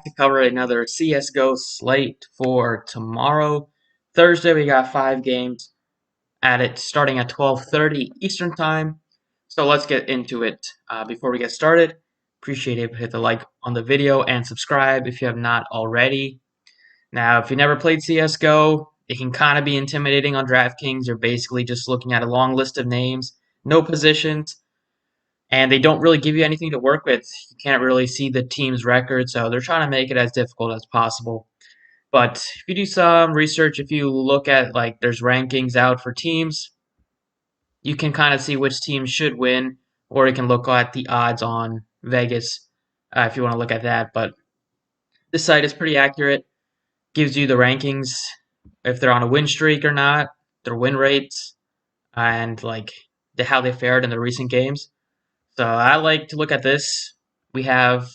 to cover another CSGO slate for tomorrow. Thursday, we got 5 games at it starting at 12:30 Eastern Time. So let's get into it. Before we get started, appreciate it if you hit the like on the video and subscribe if you have not already. Now, if you never played CSGO, it can kind of be intimidating on Draftkings. You're basically just looking at a long list of names, no positions, and they don't really give you anything to work with. You can't really see the team's record, so they're trying to make it as difficult as possible. But if you do some research, if you look at like there's rankings out for teams, you can kind of see which team should win, or you can look at the odds on Vegas if you want to look at that. But this site is pretty accurate, gives you the rankings if they're on a win streak or not, their win rates, and like how they fared in the recent games. So I like to look at this. We have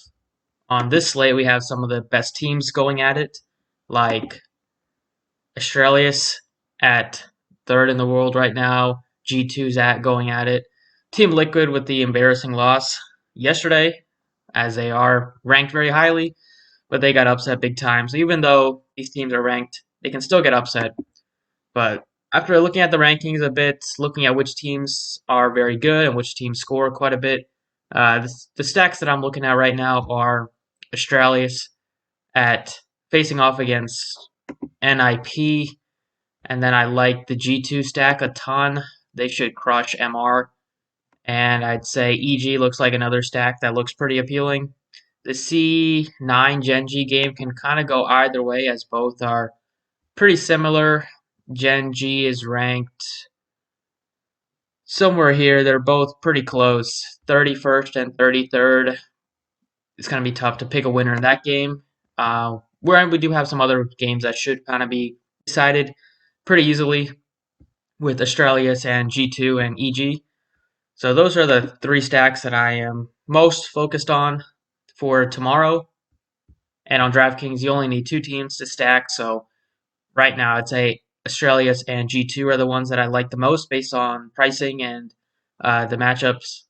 on this slate we have some of the best teams going at it, like Australia's at third in the world right now. G2's at going at it. Team Liquid with the embarrassing loss yesterday, as they are ranked very highly, but they got upset big time. So even though these teams are ranked, they can still get upset. But after looking at the rankings a bit, looking at which teams are very good and which teams score quite a bit, the stacks that I'm looking at right now are Australia's at facing off against NIP, and then I like the G2 stack a ton. They should crush MR, and I'd say EG looks like another stack that looks pretty appealing. The C9 Gen G game can kind of go either way, as both are pretty similar. Gen G is ranked somewhere here. They're both pretty close, 31st and 33rd. It's going to be tough to pick a winner in that game. Where we do have some other games that should kind of be decided pretty easily with Australia's and G2 and EG. So those are the 3 stacks that I am most focused on for tomorrow. And on DraftKings, you only need 2 teams to stack. So right now, I'd say Australia's and G2 are the ones that I like the most based on pricing and the matchups.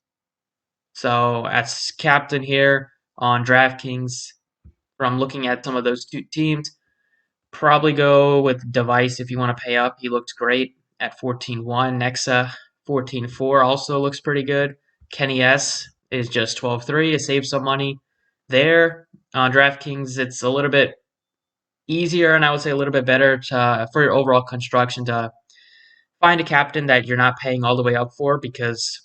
So as captain here on DraftKings, from looking at some of those 2 teams, probably go with Device if you want to pay up. He looks great at 14-1. Nexa 14-4 also looks pretty good. Kenny S is just 12-3 to save some money there. On DraftKings, it's a little bit easier and I would say a little bit better for your overall construction to find a captain that you're not paying all the way up for, because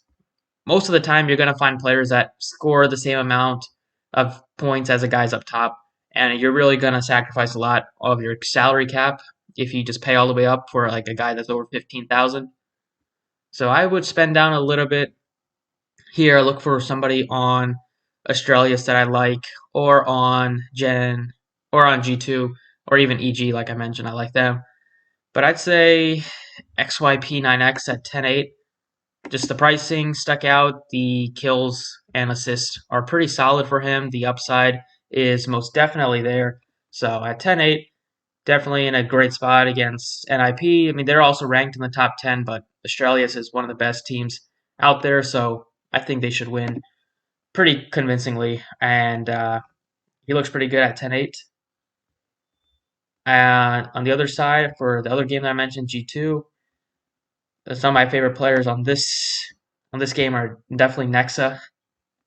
most of the time you're going to find players that score the same amount of points as the guys up top, and you're really going to sacrifice a lot of your salary cap if you just pay all the way up for like a guy that's over 15,000. So I would spend down a little bit here, look for somebody on Australia's that I like, or on G2, or even EG, like I mentioned, I like them. But I'd say XYP9X at 10-8. Just the pricing stuck out. The kills and assists are pretty solid for him. The upside is most definitely there. So at 10-8, definitely in a great spot against NIP. I mean, they're also ranked in the top 10, but Australia's is one of the best teams out there. So I think they should win pretty convincingly. And he looks pretty good at 10-8. And on the other side, for the other game that I mentioned, G2, some of my favorite players on this game are definitely Nexa.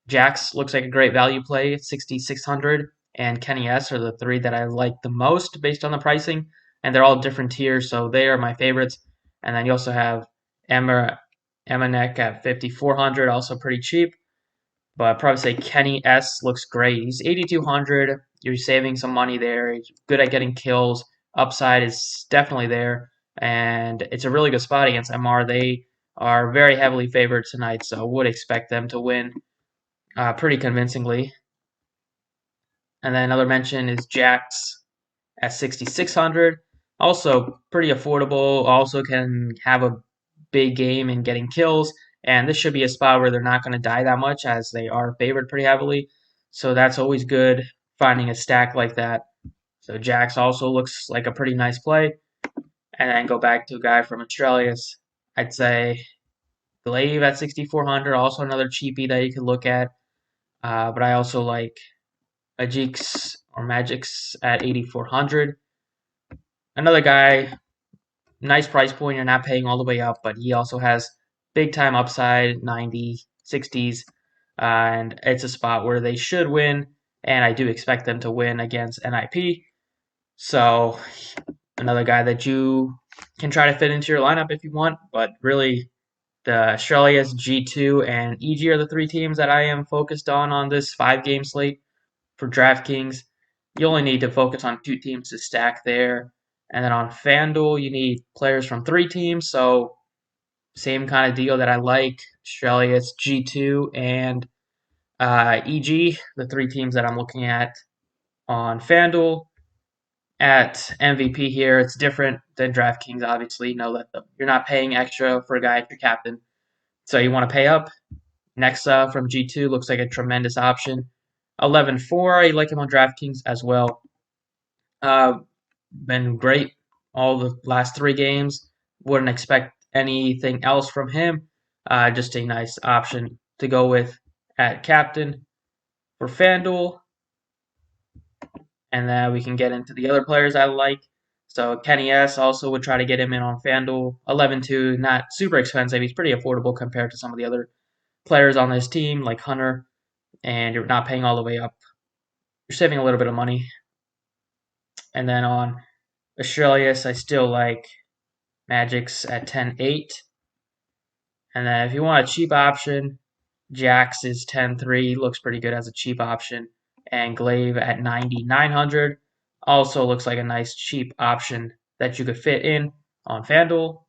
Jax looks like a great value play, 6,600, and Kenny S are the 3 that I like the most based on the pricing, and they're all different tiers, so they are my favorites. And then you also have Emanek at 5,400, also pretty cheap, but I'd probably say Kenny S looks great. He's 8,200. You're saving some money there. He's good at getting kills. Upside is definitely there, and it's a really good spot against MR. They are very heavily favored tonight, so I would expect them to win pretty convincingly. And then another mention is Jax at 6,600. Also pretty affordable. Also can have a big game in getting kills. And this should be a spot where they're not going to die that much, as they are favored pretty heavily. So that's always good, finding a stack like that. So Jax also looks like a pretty nice play. And then go back to a guy from Australia's. I'd say Glaive at 6,400, also another cheapie that you could look at. But I also like Ajik's or Magic's at 8,400. Another guy, nice price point. You're not paying all the way up, but he also has big time upside, 90, 60s, and it's a spot where they should win, and I do expect them to win against NIP. So another guy that you can try to fit into your lineup if you want, but really the Australia's G2 and EG are the three teams that I am focused on this 5-game slate for Draftkings. You only need to focus on 2 teams to stack there. And then on Fanduel, you need players from 3 teams. So same kind of deal that I like. Australia's G2 and EG, the 3 teams that I'm looking at on Fanduel. At MVP here, it's different than DraftKings, obviously. You know that you're not paying extra for a guy at your captain. So you want to pay up. Nexa from G2 looks like a tremendous option. 11-4, I like him on DraftKings as well. Been great all the last 3 games. Wouldn't expect anything else from him. Just a nice option to go with at captain for FanDuel. And then we can get into the other players I like. So Kenny S also would try to get him in on FanDuel. 11-2, not super expensive. He's pretty affordable compared to some of the other players on this team, like Hunter, and you're not paying all the way up. You're saving a little bit of money. And then on Australius, I still like Magic's at 10-8. And then if you want a cheap option, Jax is 10-3, looks pretty good as a cheap option. And Glaive at 9,900 also looks like a nice cheap option that you could fit in on FanDuel.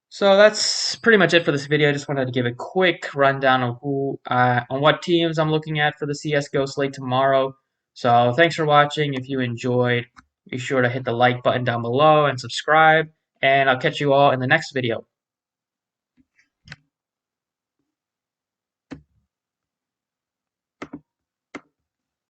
So that's pretty much it for this video. I just wanted to give a quick rundown of on what teams I'm looking at for the CSGO slate tomorrow. So thanks for watching. If you enjoyed, be sure to hit the like button down below and subscribe. And I'll catch you all in the next video.